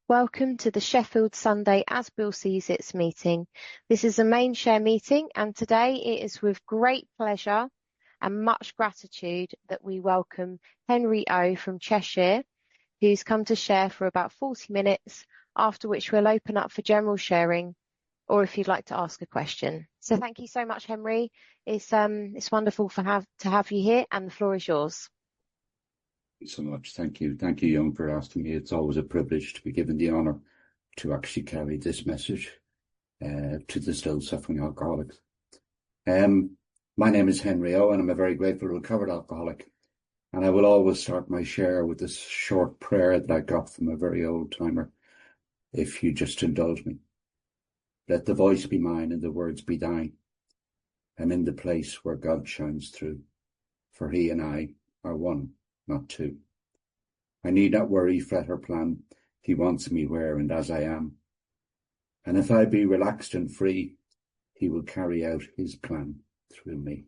Welcome to the Sheffield Sunday As Bill Sees It's meeting. This is a main share meeting, and today it is with great pleasure and much gratitude that we welcome Henry O from Cheshire, who's come to share for about 40 minutes, after which we'll open up for general sharing, or if you'd like to ask a question. So thank you so much, Henry. It's wonderful to have you here, and the floor is yours. Thank you so much. Thank you, Young, for asking me. It's always a privilege to be given the honour to actually carry this message to the still suffering alcoholics. My name is Henry O, and I'm a very grateful recovered alcoholic. And I will always start my share with this short prayer that I got from a very old timer. If you just indulge me. Let the voice be mine and the words be thine. I'm in the place where God shines through, for he and I are one, not two. I need not worry, fret or plan. He wants me where and as I am. And if I be relaxed and free, he will carry out his plan through me.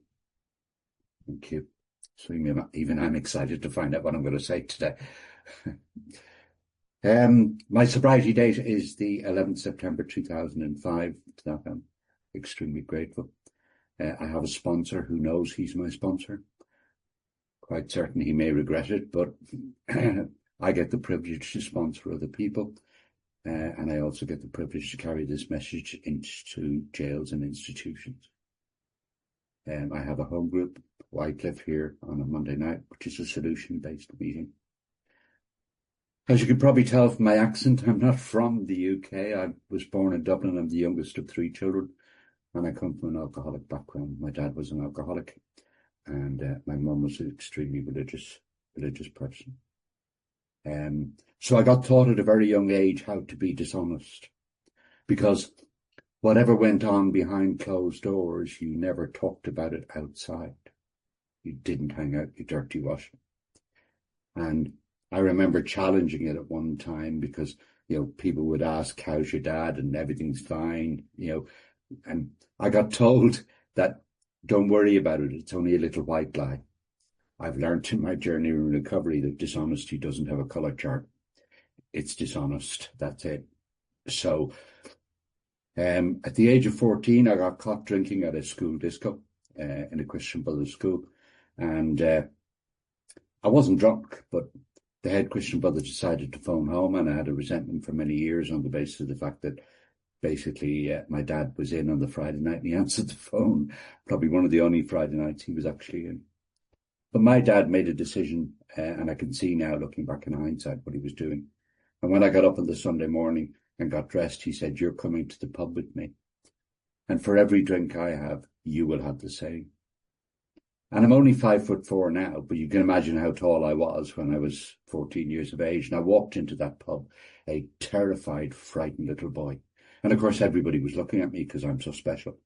Thank you. So even I'm excited to find out what I'm going to say today. My sobriety date is the 11th September 2005. To that I'm extremely grateful. I have a sponsor who knows he's my sponsor. Quite certain he may regret it, but I get the privilege to sponsor other people, and I also get the privilege to carry this message into jails and institutions. I have a home group, Wycliffe, here on a Monday night, which is a solution-based meeting. As you can probably tell from my accent, I'm not from the UK. I was born in Dublin. I'm the youngest of 3 children, and I come from an alcoholic background. My dad was an alcoholic, and my mum was an extremely religious person. So I got taught at a very young age how to be dishonest, because whatever went on behind closed doors, you never talked about it outside. You didn't hang out your dirty washing. And I remember challenging it at one time because, people would ask, how's your dad? And everything's fine, and I got told that don't worry about it. It's only a little white lie. I've learned in my journey in recovery that dishonesty doesn't have a colour chart. It's dishonest. That's it. So at the age of 14, I got caught drinking at a school disco in a Christian Brothers school. And I wasn't drunk, but the head Christian brother decided to phone home, and I had a resentment for many years on the basis of the fact that basically my dad was in on the Friday night and he answered the phone, probably one of the only Friday nights he was actually in. But my dad made a decision, and I can see now, looking back in hindsight, what he was doing. And when I got up on the Sunday morning and got dressed, he said, you're coming to the pub with me. And for every drink I have, you will have the same. And I'm only 5'4" now, but you can imagine how tall I was when I was 14 years of age. And I walked into that pub, a terrified, frightened little boy. And of course, everybody was looking at me because I'm so special.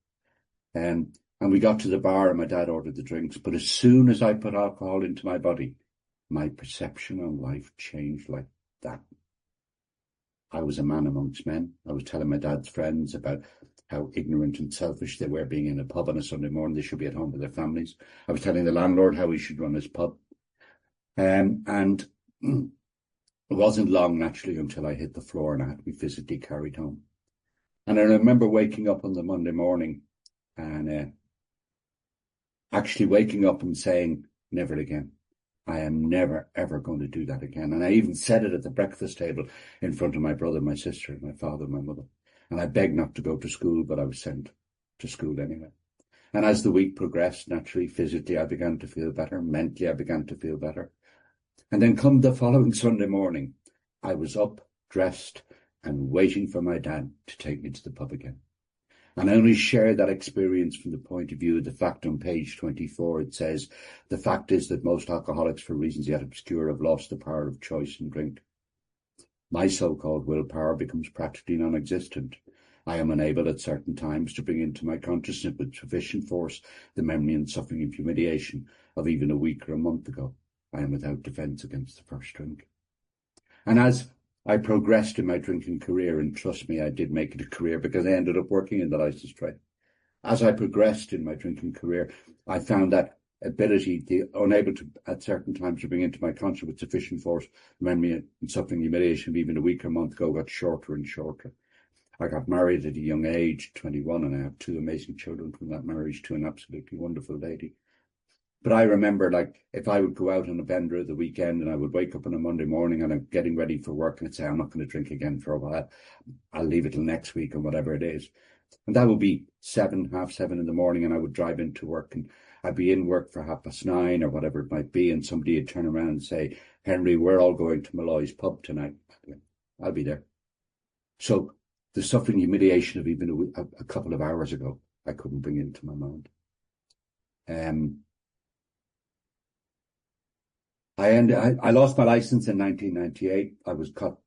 And we got to the bar and my dad ordered the drinks. But as soon as I put alcohol into my body, my perception on life changed like that. I was a man amongst men. I was telling my dad's friends about how ignorant and selfish they were being in a pub on a Sunday morning. They should be at home with their families. I was telling the landlord how he should run his pub. And it wasn't long, naturally, until I hit the floor and I had to be physically carried home. And I remember waking up on the Monday morning and actually waking up and saying, never again. I am never, ever going to do that again. And I even said it at the breakfast table in front of my brother, my sister, my father, my mother. And I begged not to go to school, but I was sent to school anyway. And as the week progressed, naturally, physically, I began to feel better. Mentally, I began to feel better. And then come the following Sunday morning, I was up, dressed, and waiting for my dad to take me to the pub again. And I only share that experience from the point of view of the fact on page 24. It says, the fact is that most alcoholics, for reasons yet obscure, have lost the power of choice in drink. My so-called willpower becomes practically non-existent. I am unable at certain times to bring into my consciousness with sufficient force the memory and suffering and humiliation of even a week or a month ago. I am without defence against the first drink. And as I progressed in my drinking career, and trust me, I did make it a career because I ended up working in the licence trade. As I progressed in my drinking career, I found that ability, the unable to at certain times to bring into my conscience with sufficient force memory and suffering humiliation of even a week or month ago got shorter and shorter. I got married at a young age, 21, and I have 2 amazing children from that marriage to an absolutely wonderful lady. But I remember, like, if I would go out on a bender at the weekend and I would wake up on a Monday morning and I'm getting ready for work and I'd say, I'm not going to drink again for a while. I'll leave it till next week or whatever it is. And that would be 7, half 7 in the morning, and I would drive into work and I'd be in work for 9:30 or whatever it might be, and somebody would turn around and say, Henry, we're all going to Malloy's pub tonight. I'll be there. So the suffering humiliation of even a couple of hours ago, I couldn't bring into my mind. I lost my license in 1998.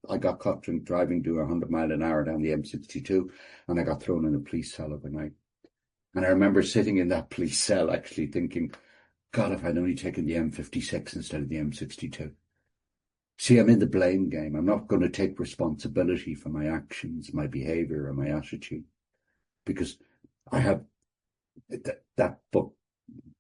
I got caught driving doing 100 miles an hour down the M62, and I got thrown in a police cell overnight. And I remember sitting in that police cell actually thinking, God, if I'd only taken the M56 instead of the M62. See, I'm in the blame game. I'm not going to take responsibility for my actions, my behavior, or my attitude, because I have that book,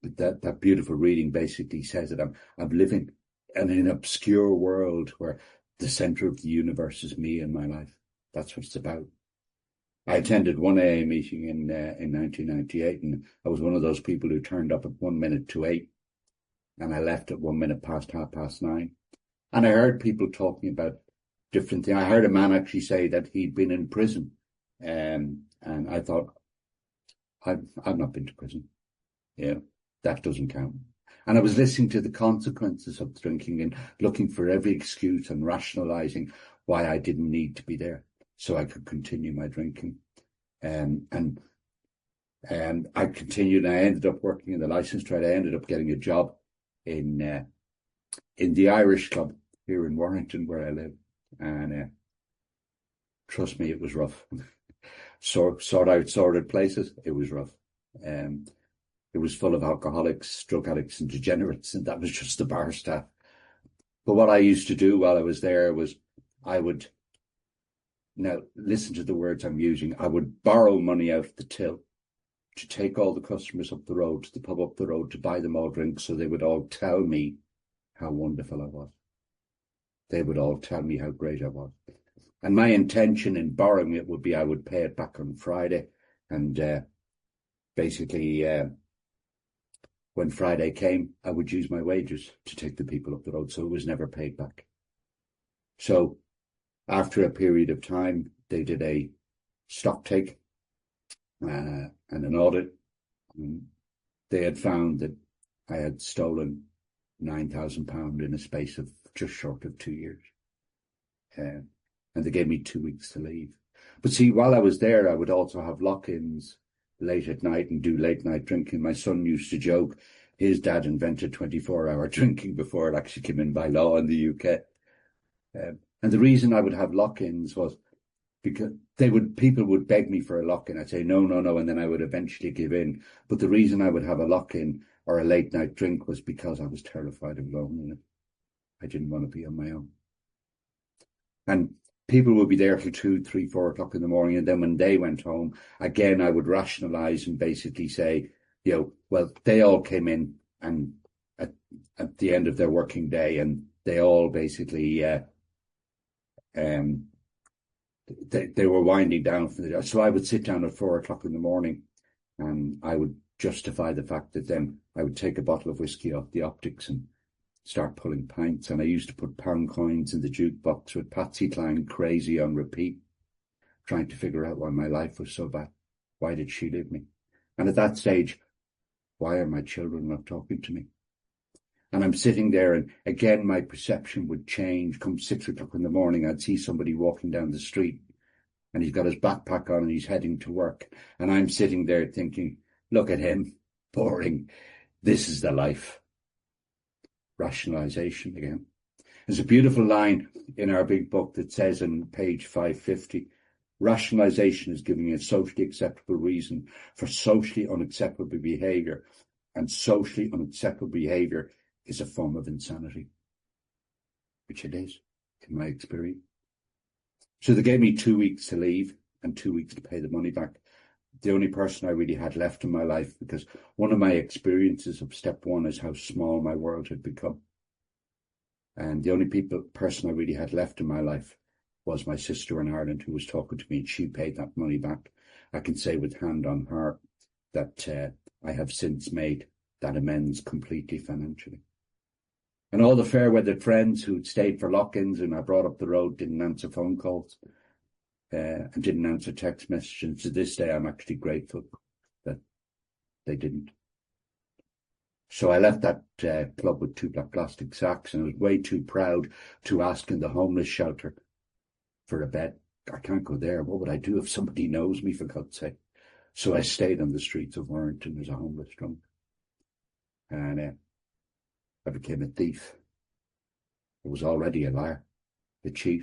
that beautiful reading basically says that I'm living in an obscure world where the center of the universe is me and my life. That's what it's about. I attended one AA meeting in 1998, and I was one of those people who turned up at 1 minute to 8, and I left at 1 minute past 9:30. And I heard people talking about different things. I heard a man actually say that he'd been in prison, and I thought, I've not been to prison. Yeah, that doesn't count. And I was listening to the consequences of drinking and looking for every excuse and rationalizing why I didn't need to be there so I could continue my drinking. And I continued, and I ended up working in the license trade. I ended up getting a job in the Irish club here in Warrington, where I live. And trust me, it was rough. Sorted places, it was rough. It was full of alcoholics, drug addicts and degenerates, and that was just the bar staff. But what I used to do while I was there was I would, now listen to the words I'm using, I would borrow money out of the till to take all the customers up the road to the pub up the road to buy them all drinks, so they would all tell me how wonderful I was. They would all tell me how great I was. And my intention in borrowing it would be I would pay it back on Friday, and basically when Friday came, I would use my wages to take the people up the road, so it was never paid back. So after a period of time, they did a stock take and an audit. They had found that I had stolen £9,000 in a space of just short of 2 years. And they gave me 2 weeks to leave. But see, while I was there, I would also have lock-ins late at night and do late night drinking. My son used to joke his dad invented 24-hour drinking before it actually came in by law in the UK. And the reason I would have lock-ins was because people would beg me for a lock-in. I'd say, no, and then I would eventually give in. But the reason I would have a lock-in or a late night drink was because I was terrified of loneliness. I didn't want to be on my own. And people would be there till 2, 3, 4 o'clock in the morning. And then when they went home, again, I would rationalize and basically say, well, they all came in and at the end of their working day, and they all basically, they were winding down for the day. So I would sit down at 4 o'clock in the morning, and I would justify the fact that then I would take a bottle of whiskey off the optics and start pulling pints. And I used to put pound coins in the jukebox with Patsy Cline Crazy on repeat, trying to figure out why my life was so bad. Why did she leave me? And at that stage, why are my children not talking to me? And I'm sitting there, and again, my perception would change. Come 6 o'clock in the morning, I'd see somebody walking down the street, and he's got his backpack on and he's heading to work. And I'm sitting there thinking, look at him, boring. This is the life. Rationalization again. There's a beautiful line in our big book that says on page 550, rationalization is giving a socially acceptable reason for socially unacceptable behavior, and socially unacceptable behavior is a form of insanity, which it is, in my experience. So they gave me 2 weeks to leave and 2 weeks to pay the money back. the only person I really had left in my life, because one of my experiences of step one is how small my world had become. And the only person I really had left in my life was my sister in Ireland, who was talking to me, and she paid that money back. I can say with hand on heart that I have since made that amends completely financially. And all the fair-weathered friends who'd stayed for lock-ins and I brought up the road didn't answer phone calls and didn't answer text messages. To this day, I'm actually grateful that they didn't. So I left that club with 2 black plastic sacks, and I was way too proud to ask in the homeless shelter for a bed. I can't go there. What would I do if somebody knows me, for God's sake? So I stayed on the streets of Warrington as a homeless drunk. And I became a thief. I was already a liar, a cheat.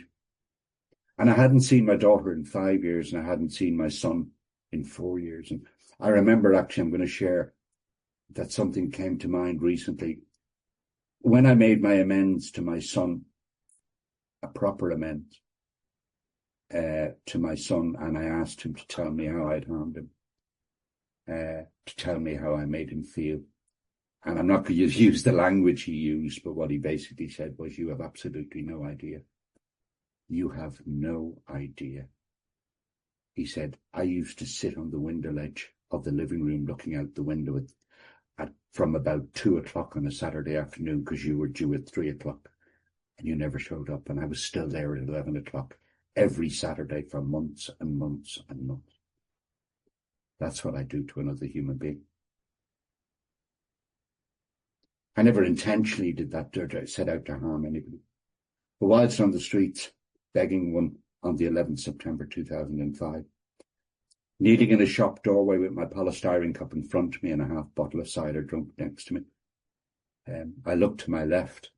And I hadn't seen my daughter in 5 years, and I hadn't seen my son in 4 years. And I remember, actually, I'm going to share that something came to mind recently. When I made my amends to my son, a proper amends to my son, and I asked him to tell me how I'd harmed him, to tell me how I made him feel. And I'm not going to use the language he used, but what he basically said was, you have absolutely no idea. You have no idea. He said, I used to sit on the window ledge of the living room looking out the window from about 2 o'clock on a Saturday afternoon, because you were due at 3 o'clock and you never showed up. And I was still there at 11 o'clock every Saturday for months and months and months. That's what I do to another human being. I never intentionally did that dirt. I set out to harm anybody. But whilst on the streets, begging one on the 11th September 2005, kneeling in a shop doorway with my polystyrene cup in front of me and a half bottle of cider drunk next to me, I looked to my left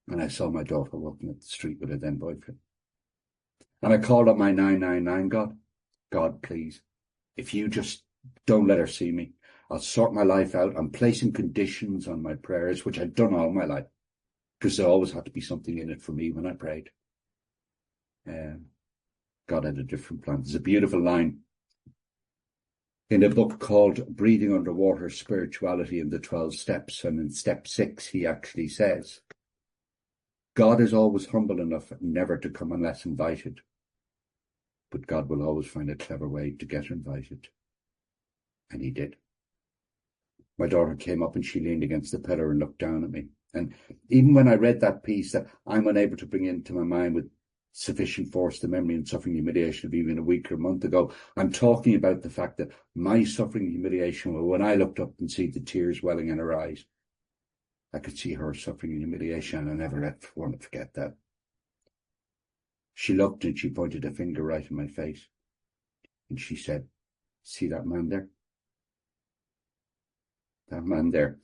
and I saw my daughter walking up the street with her then boyfriend. And I called up my 999 God. God, please, if you just don't let her see me, I'll sort my life out. I'm placing conditions on my prayers, which I've done all my life, because there always had to be something in it for me when I prayed. God had a different plan. There's a beautiful line in a book called Breathing Underwater, Spirituality in the 12 Steps. And in step 6, he actually says, God is always humble enough never to come unless invited, but God will always find a clever way to get invited. And he did. My daughter came up and she leaned against the pillar and looked down at me. And even when I read that piece that I'm unable to bring into my mind with sufficient force the memory and suffering humiliation of even a week or a month ago, I'm talking about the fact that my suffering and humiliation, well, when I looked up and see the tears welling in her eyes, I could see her suffering and humiliation, and I never want to forget that. She looked and she pointed a finger right in my face. And she said, see that man there? That man there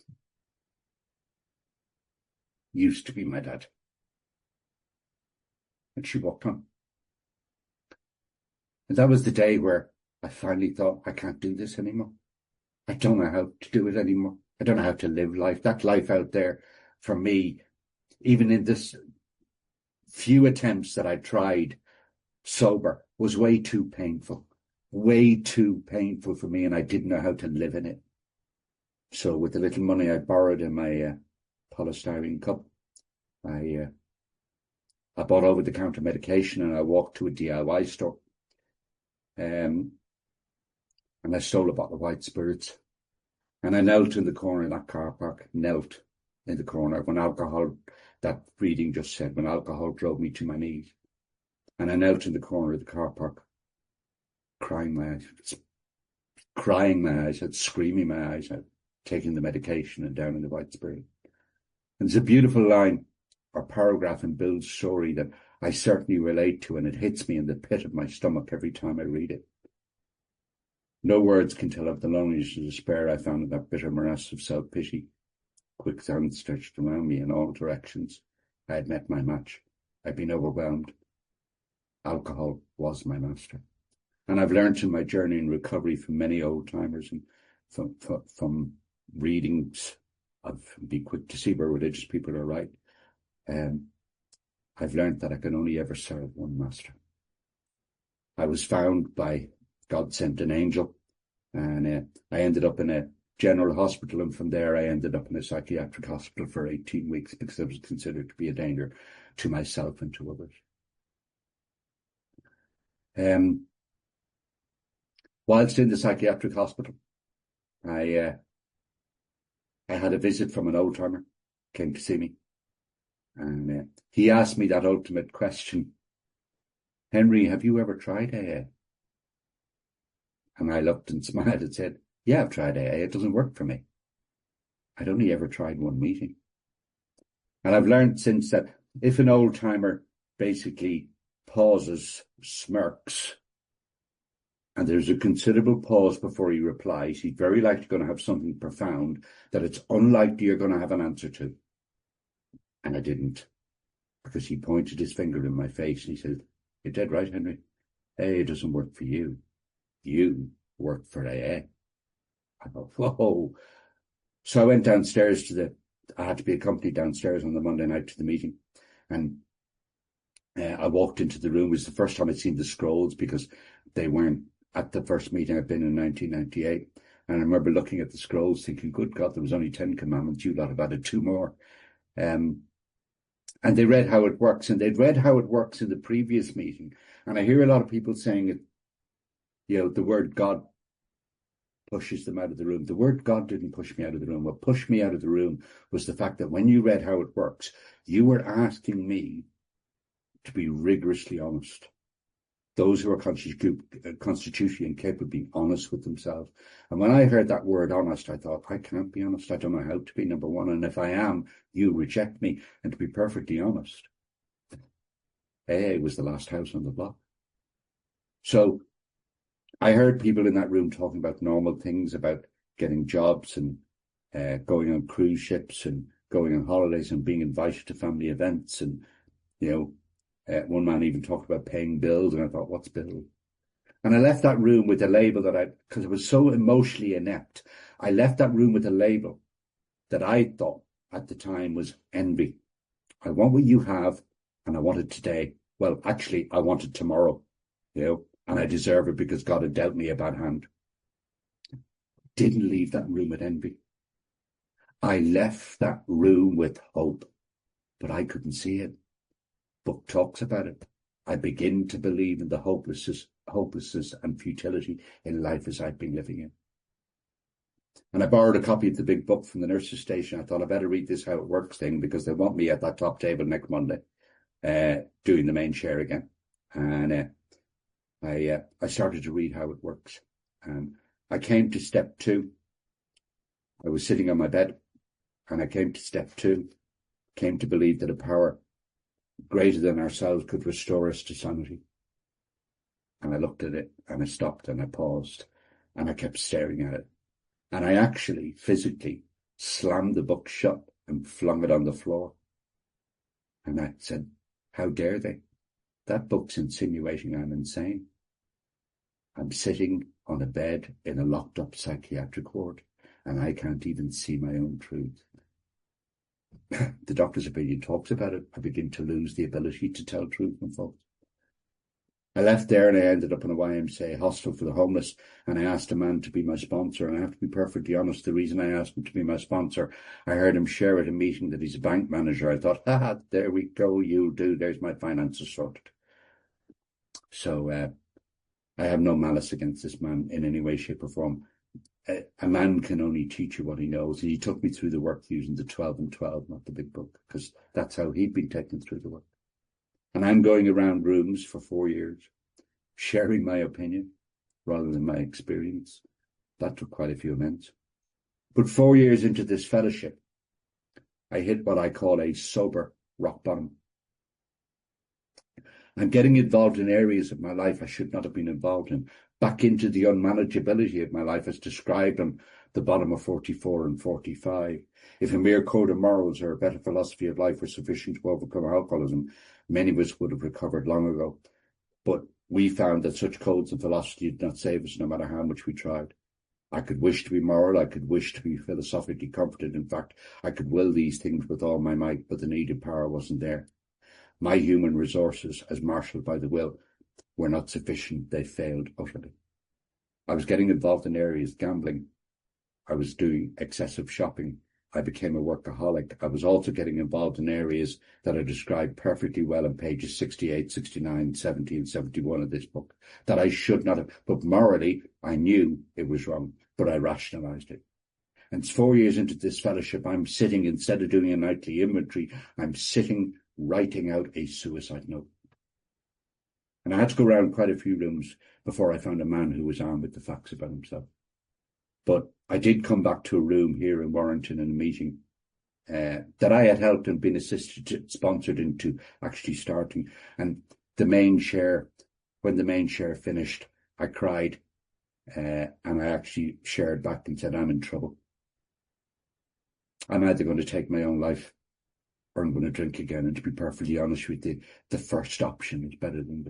used to be my dad. And she walked on. And that was the day where I finally thought, I can't do this anymore. I don't know how to do it anymore. I don't know how to live life. That life out there, for me, even in this few attempts that I tried sober, was way too painful for me, and I didn't know how to live in it. So with the little money I borrowed in my polystyrene cup, I bought over-the-counter medication, and I walked to a DIY store. And I stole a bottle of white spirits. And I knelt in the corner of that car park, knelt in the corner when alcohol, that reading just said, when alcohol drove me to my knees. And I knelt in the corner of the car park, crying my eyes out, screaming my eyes out, taking the medication and down in the white spirit. And it's a beautiful line or paragraph in Bill's story that I certainly relate to, and it hits me in the pit of my stomach every time I read it. No words can tell of the loneliness and despair I found in that bitter morass of self-pity. Quicksand stretched around me in all directions. I had met my match. I'd been overwhelmed. Alcohol was my master. And I've learned in my journey in recovery from many old-timers and from readings of Be Quick to See Where Religious People Are Right. I've learned that I can only ever serve one master. I was found by God sent an angel, and I ended up in a general hospital, and from there I ended up in a psychiatric hospital for 18 weeks because I was considered to be a danger to myself and to others. Whilst in the psychiatric hospital, I had a visit from an old-timer, came to see me, and he asked me that ultimate question, Henry, have you ever tried AA? And I looked and smiled and said, yeah, I've tried AA. It doesn't work for me. I'd only ever tried one meeting. And I've learned since that if an old-timer basically pauses, smirks, and there's a considerable pause before he replies, he's very likely going to have something profound that it's unlikely you're going to have an answer to. And I didn't, because he pointed his finger in my face and he said, you're dead right, Henry. AA doesn't work for you. You work for AA. I thought, whoa. So I went downstairs I had to be accompanied downstairs on the Monday night to the meeting. And I walked into the room. It was the first time I'd seen the scrolls because they weren't at the first meeting I'd been in 1998. And I remember looking at the scrolls thinking, good God, there was only 10 commandments. You lot have added 2 more. And they read how it works. And they'd read how it works in the previous meeting. And I hear a lot of people saying it, the word God pushes them out of the room. The word God didn't push me out of the room. What pushed me out of the room was the fact that when you read how it works, you were asking me to be rigorously honest. Those who are constitutionally incapable of being honest with themselves. And when I heard that word honest, I thought, I can't be honest. I don't know how to be, number one. And if I am, you reject me. And to be perfectly honest, AA was the last house on the block. So I heard people in that room talking about normal things, about getting jobs and going on cruise ships and going on holidays and being invited to family events. And, one man even talked about paying bills. And I thought, what's bill? And I left that room with a label because I was so emotionally inept, I left that room with a label that I thought at the time was envy. I want what you have and I want it today. Well, actually, I want it tomorrow, and I deserve it because God had dealt me a bad hand. Didn't leave that room with envy. I left that room with hope, but I couldn't see it. Book talks about it. I begin to believe in the hopelessness and futility in life as I've been living in. And I borrowed a copy of the big book from the nurse's station. I thought I better read this how it works thing because they want me at that top table next Monday, doing the main share again. And I started to read how it works. I came to step 2. I was sitting on my bed and I came to step 2, came to believe that a power greater than ourselves could restore us to sanity. And I looked at it and I stopped and I paused and I kept staring at it. And I actually physically slammed the book shut and flung it on the floor. And I said, how dare they? That book's insinuating I'm insane. I'm sitting on a bed in a locked up psychiatric ward and I can't even see my own truth. The doctor's opinion talks about it. I begin to lose the ability to tell truth and folks. I left there and I ended up in a YMCA hostel for the homeless, and I asked a man to be my sponsor. And I have to be perfectly honest, the reason I asked him to be my sponsor, I heard him share at a meeting that he's a bank manager. I thought, there we go, you'll do, there's my finances sorted. So I have no malice against this man in any way, shape or form. A man can only teach you what he knows. And he took me through the work using the 12 and 12, not the big book, because that's how he'd been taken through the work. And I'm going around rooms for 4 years, sharing my opinion rather than my experience. That took quite a few minutes. But 4 years into this fellowship, I hit what I call a sober rock bottom. I'm getting involved in areas of my life I should not have been involved in, back into the unmanageability of my life as described on the bottom of 44 and 45. If a mere code of morals or a better philosophy of life were sufficient to overcome alcoholism, many of us would have recovered long ago. But we found that such codes and philosophy did not save us no matter how much we tried. I could wish to be moral, I could wish to be philosophically comforted. In fact, I could will these things with all my might, but the needed power wasn't there. My human resources, as marshalled by the will, were not sufficient. They failed utterly. I was getting involved in areas of gambling. I was doing excessive shopping. I became a workaholic. I was also getting involved in areas that are described perfectly well on pages 68, 69, 70, and 71 of this book that I should not have. But morally, I knew it was wrong, but I rationalized it. And 4 years into this fellowship, I'm sitting, instead of doing a nightly inventory, I'm sitting writing out a suicide note. And I had to go around quite a few rooms before I found a man who was armed with the facts about himself. But I did come back to a room here in Warrington in a meeting that I had helped and been sponsored into actually starting. And the main share, when the main share finished, I cried and I actually shared back and said, I'm in trouble. I'm either going to take my own life or I'm going to drink again. And to be perfectly honest with you, the first option is better than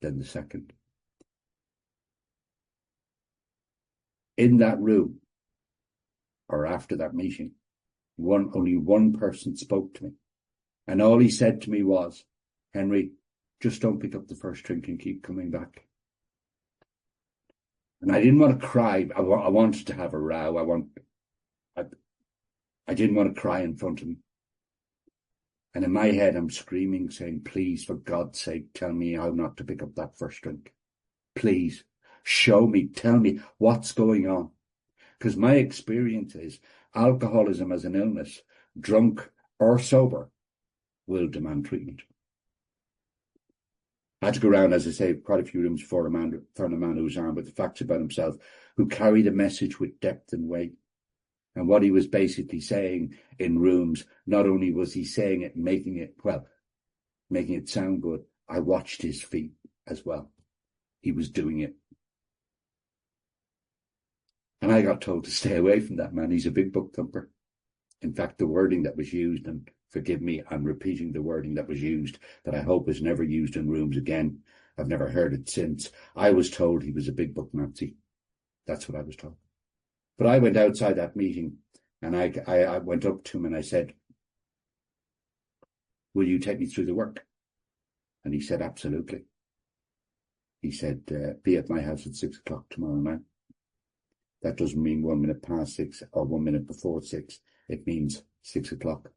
the second. In that room, or after that meeting, only one person spoke to me. And all he said to me was, Henry, just don't pick up the first drink and keep coming back. And I didn't want to cry. I wanted to have a row. I didn't want to cry in front of him. And in my head, I'm screaming, saying, please, for God's sake, tell me how not to pick up that first drink. Please, show me, tell me what's going on. Because my experience is alcoholism as an illness, drunk or sober, will demand treatment. I had to go around, as I say, quite a few rooms before I found a man who was armed with the facts about himself, who carried a message with depth and weight. And what he was basically saying in rooms, not only was he saying it, making it sound good, I watched his feet as well. He was doing it. And I got told to stay away from that man. He's a big book thumper. In fact, the wording that was used, and forgive me, I'm repeating the wording that was used, that I hope is never used in rooms again. I've never heard it since. I was told he was a big book Nazi. That's what I was told. But I went outside that meeting and I went up to him and I said, will you take me through the work? And he said, absolutely. He said, be at my house at 6 o'clock tomorrow night. That doesn't mean 1 minute past 6 or 1 minute before 6. It means 6 o'clock.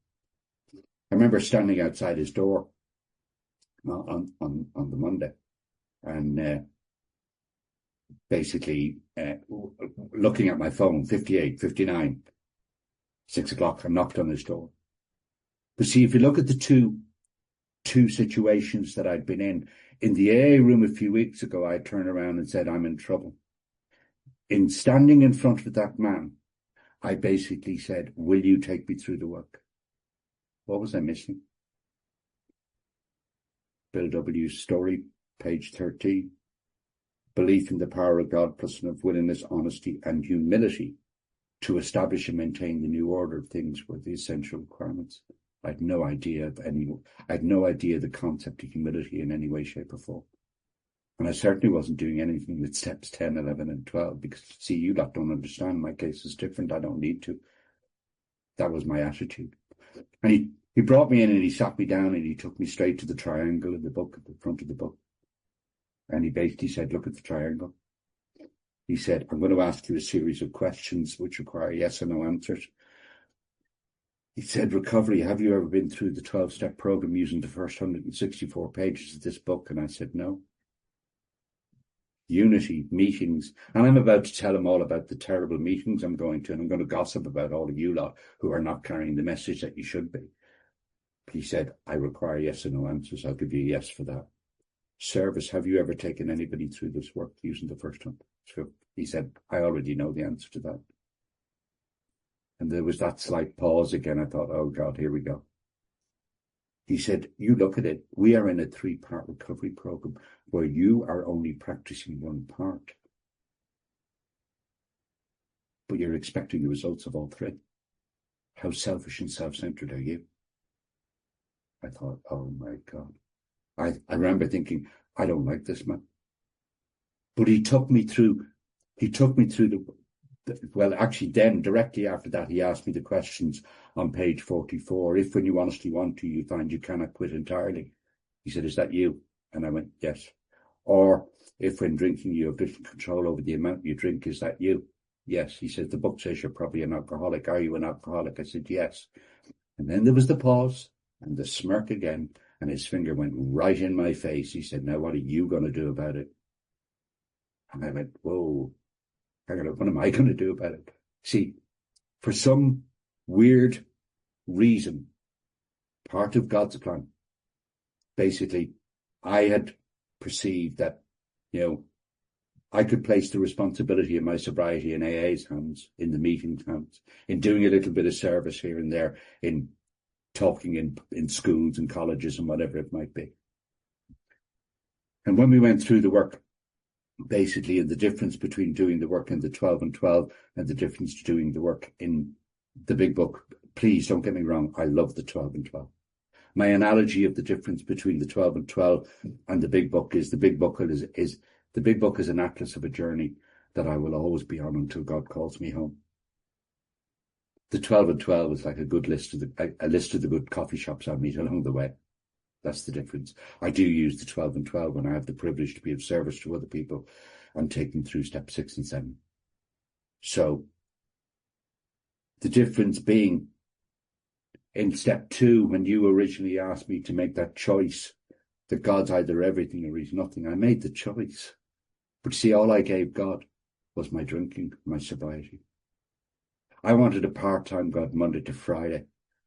I remember standing outside his door on the Monday and basically looking at my phone, 58, 59, 6 o'clock. I knocked on his door. But see, if you look at the two situations that I'd been in the AA room a few weeks ago, I turned around and said, I'm in trouble. In standing in front of that man, I basically said, will you take me through the work? What was I missing? Bill W.'s story, page 13. Belief in the power of God plus enough willingness, honesty, and humility to establish and maintain the new order of things were the essential requirements. I had no idea the concept of humility in any way, shape, or form. And I certainly wasn't doing anything with steps 10, 11, and 12, because, see, you lot don't understand. My case is different. I don't need to. That was my attitude. And he brought me in and he sat me down and he took me straight to the triangle in the book, at the front of the book. And he basically said, look at the triangle. He said, I'm going to ask you a series of questions which require yes or no answers. He said, recovery, have you ever been through the 12-step program using the first 164 pages of this book? And I said, no. Unity, meetings. And I'm about to tell him all about the terrible meetings I'm going to, and I'm going to gossip about all of you lot who are not carrying the message that you should be. He said, I require yes or no answers. I'll give you a yes for that. Service, have you ever taken anybody through this work using the first one? So he said, I already know the answer to that. And there was that slight pause again. I thought, oh God, here we go. He said, you look at it, we are in a 3-part recovery program where you are only practicing one part. But you're expecting the results of all 3. How selfish and self-centered are you? I thought, oh my God. I remember thinking, I don't like this man. But he took me through well, actually then, directly after that, he asked me the questions on page 44. If when you honestly want to, you find you cannot quit entirely. He said, is that you? And I went, yes. Or if when drinking you have little control over the amount you drink, is that you? Yes. He said, the book says you're probably an alcoholic. Are you an alcoholic? I said, yes. And then there was the pause and the smirk again, and his finger went right in my face. He said, now what are you going to do about it? And I went, whoa, hang on, what am I going to do about it? See, for some weird reason, part of God's plan, basically, I had perceived that, I could place the responsibility of my sobriety in AA's hands, in the meeting's hands, in doing a little bit of service here and there, in talking in schools and colleges and whatever it might be. And when we went through the work, basically, in the difference between doing the work in the 12 and 12 and the difference to doing the work in the big book, please don't get me wrong, I love the 12 and 12. My analogy of the difference between the 12 and 12 and the big book is the big book is an atlas of a journey that I will always be on until God calls me home. The 12 and 12 is like a list of the good coffee shops I meet along the way. That's the difference. I do use the 12 and 12 when I have the privilege to be of service to other people and take them through step 6 and 7. So the difference being in step 2, when you originally asked me to make that choice, that God's either everything or he's nothing, I made the choice. But see, all I gave God was my drinking, my sobriety. I wanted a part-time God Monday to Friday.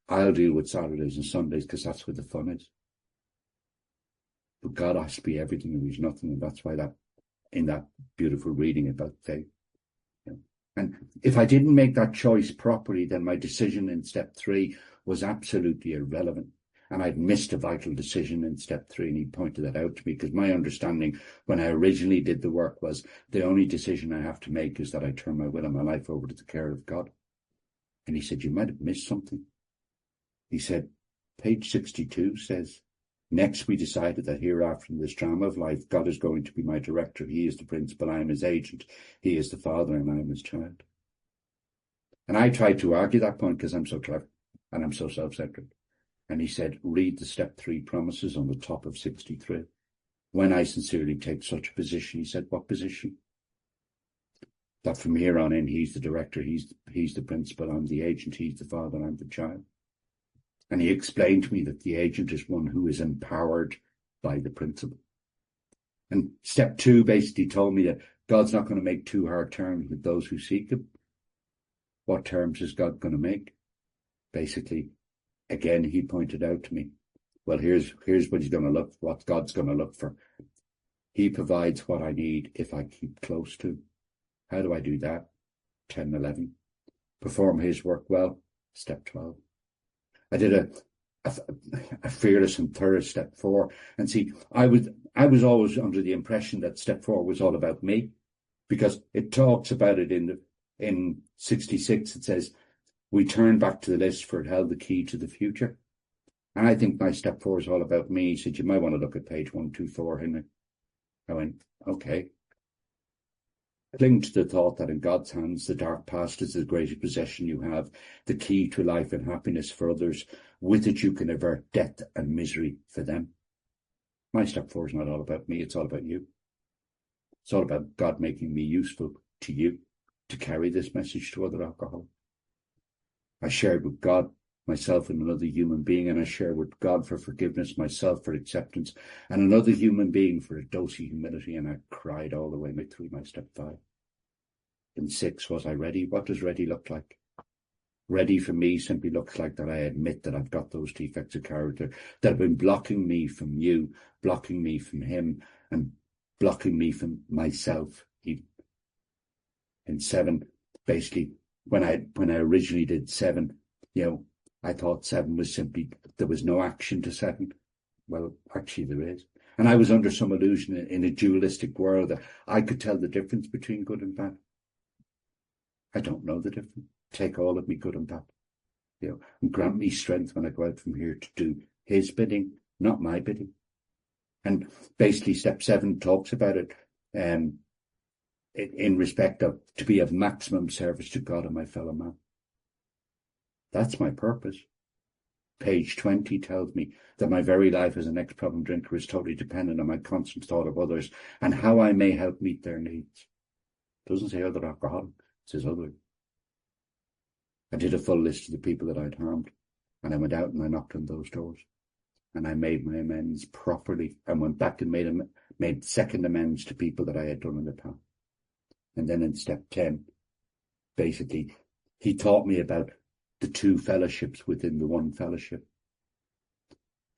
I'll deal with Saturdays and Sundays because that's where the fun is. But God has to be everything and he's nothing, and that's why in that beautiful reading about faith. And if I didn't make that choice properly, then my decision in step 3 was absolutely irrelevant. And I'd missed a vital decision in step 3, and he pointed that out to me, because my understanding when I originally did the work was the only decision I have to make is that I turn my will and my life over to the care of God. And he said, you might have missed something. He said, page 62 says, next we decided that hereafter in this drama of life, God is going to be my director. He is the principal, I am his agent. He is the father and I am his child. And I tried to argue that point because I'm so clever and I'm so self-centered. And he said, read the step 3 promises on the top of 63. When I sincerely take such a position, he said, what position? That from here on in, he's the director, he's the principal, I'm the agent, he's the father, I'm the child. And he explained to me that the agent is one who is empowered by the principal. And step 2 basically told me that God's not going to make too hard terms with those who seek him. What terms is God going to make? Basically, again, he pointed out to me, well, here's what he's going to look for, what God's going to look for. He provides what I need if I keep close to him. How do I do that? 10, 11. Perform his work well. Step 12. I did a fearless and thorough step 4. And see, I was always under the impression that step 4 was all about me, because it talks about it in 66. It says, we turn back to the list for it held the key to the future. And I think my step 4 is all about me. He said, you might want to look at page 124, Henry. I went, okay. Cling to the thought that in God's hands, the dark past is the greatest possession you have, the key to life and happiness for others. With it, you can avert death and misery for them. My step 4 is not all about me. It's all about you. It's all about God making me useful to you to carry this message to other alcoholics. I shared with God, myself and another human being, and I shared with God for forgiveness, myself for acceptance, and another human being for a dose of humility, and I cried all the way through my step 5. In 6, was I ready? What does ready look like? Ready for me simply looks like that I admit that I've got those defects of character that have been blocking me from you, blocking me from him, and blocking me from myself. In 7, basically, when I originally did 7, I thought 7 was simply, there was no action to 7. Well, actually there is. And I was under some illusion in a dualistic world that I could tell the difference between good and bad. I don't know the difference. Take all of me, good and bad. And grant me strength when I go out from here to do his bidding, not my bidding. And basically step 7 talks about it in respect of to be of maximum service to God and my fellow man. That's my purpose. Page 20 tells me that my very life as an ex-problem drinker is totally dependent on my constant thought of others and how I may help meet their needs. It doesn't say other alcoholic, it says other. I did a full list of the people that I'd harmed, and I went out and I knocked on those doors, and I made my amends properly and went back and made second amends to people that I had done in the past. And then in step 10, basically, he taught me about the two fellowships within the one fellowship.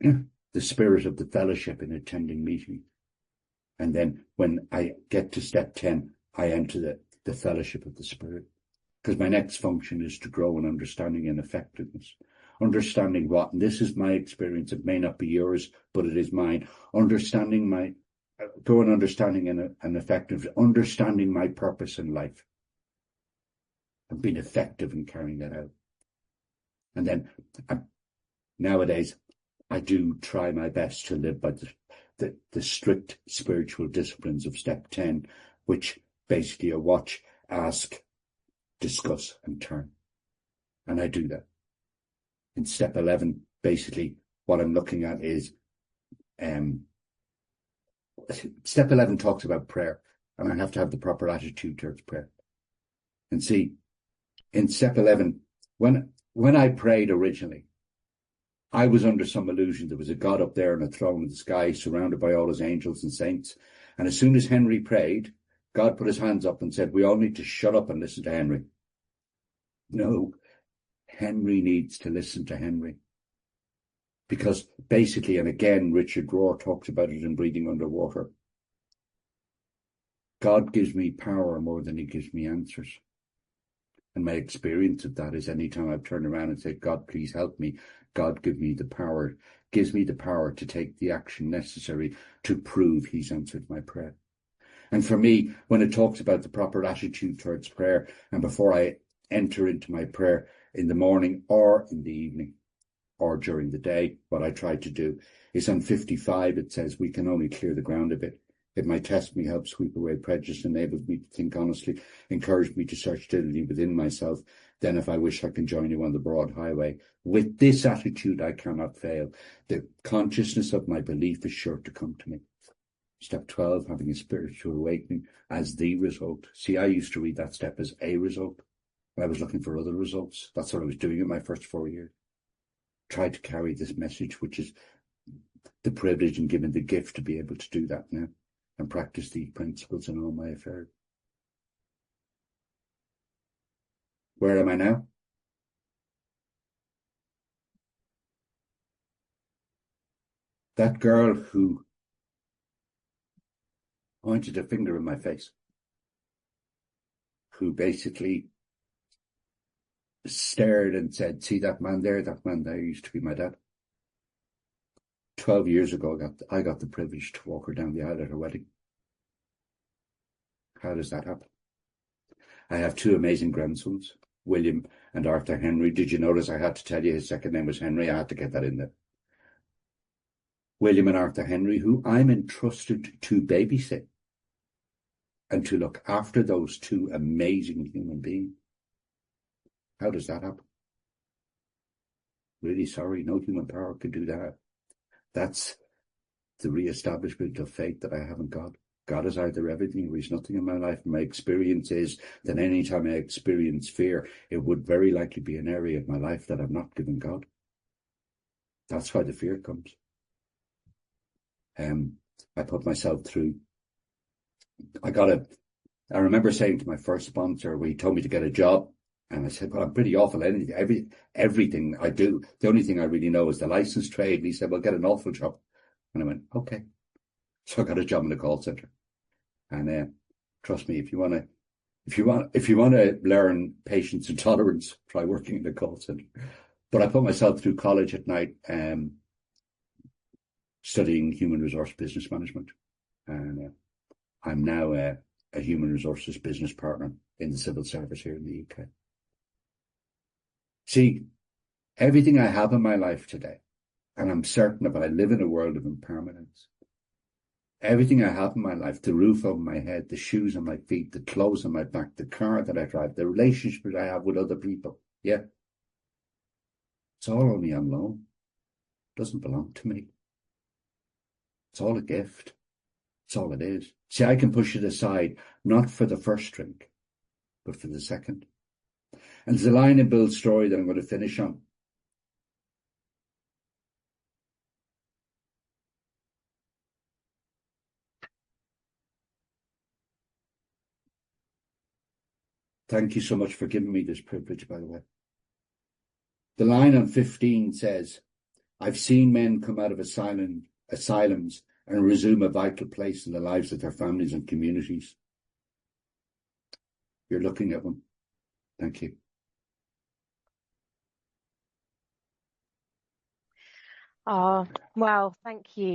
The spirit of the fellowship in attending meetings. And then when I get to step 10, I enter the fellowship of the spirit. Because my next function is to grow in understanding and effectiveness. Understanding what, and this is my experience, it may not be yours, but it is mine. Understanding growing understanding and effective, understanding my purpose in life. And being effective in carrying that out. And then nowadays, I do try my best to live by the strict spiritual disciplines of step 10, which basically are watch, ask, discuss, and turn. And I do that. In step 11, basically, what I'm looking at is, step 11 talks about prayer, and I have to have the proper attitude towards prayer. And see, in step 11, when I prayed originally, I was under some illusion there was a God up there on a throne in the sky, surrounded by all his angels and saints. And as soon as Henry prayed, God put his hands up and said, we all need to shut up and listen to Henry. No, Henry needs to listen to Henry. Because basically, and again, Richard Rohr talks about it in Breathing Underwater, God gives me power more than he gives me answers. And my experience of that is anytime I've turned around and said, God, please help me, God gives me the power to take the action necessary to prove he's answered my prayer. And for me, when it talks about the proper attitude towards prayer, and before I enter into my prayer in the morning or in the evening or during the day, what I try to do is on 55, it says we can only clear the ground a bit. It might test me, help sweep away prejudice, enables me to think honestly, encourage me to search diligently within myself. Then if I wish, I can join you on the broad highway. With this attitude, I cannot fail. The consciousness of my belief is sure to come to me. Step 12, having a spiritual awakening as the result. See, I used to read that step as a result. I was looking for other results. That's what I was doing in my first 4 years. Tried to carry this message, which is the privilege and given the gift to be able to do that now and practice these principles in all my affairs. Where am I now? That girl who pointed a finger in my face, who basically stared and said, see that man there used to be my dad. 12 years ago, I got the privilege to walk her down the aisle at her wedding. How does that happen? I have two amazing grandsons, William and Arthur Henry. Did you notice I had to tell you his second name was Henry? I had to get that in there. William and Arthur Henry, who I'm entrusted to babysit and to look after those two amazing human beings. How does that happen? Really sorry, no human power could do that. That's the re-establishment of faith that I have in God. God is either everything or he's nothing in my life. And my experience is that any time I experience fear, it would very likely be an area of my life that I've not given God. That's why the fear comes. I put myself through. I remember saying to my first sponsor, when he told me to get a job, and I said, well, I'm pretty awful at everything I do. The only thing I really know is the license trade. And he said, well, get an awful job. And I went, okay. So I got a job in the call center. And trust me, if you want to learn patience and tolerance, try working in the call center. But I put myself through college at night, studying human resource business management. And I'm now a human resources business partner in the civil service here in the UK. See, everything I have in my life today, and I'm certain of it, I live in a world of impermanence. Everything I have in my life, the roof over my head, the shoes on my feet, the clothes on my back, the car that I drive, the relationships I have with other people, yeah, it's all only on loan. doesn't belong to me. It's all a gift. It's all it is. See, I can push it aside, not for the first drink, but for the second. And there's a line in Bill's story that I'm going to finish on. Thank you so much for giving me this privilege, by the way. The line on 15 says, I've seen men come out of asylums and resume a vital place in the lives of their families and communities. You're looking at one. Thank you. Oh, well, thank you.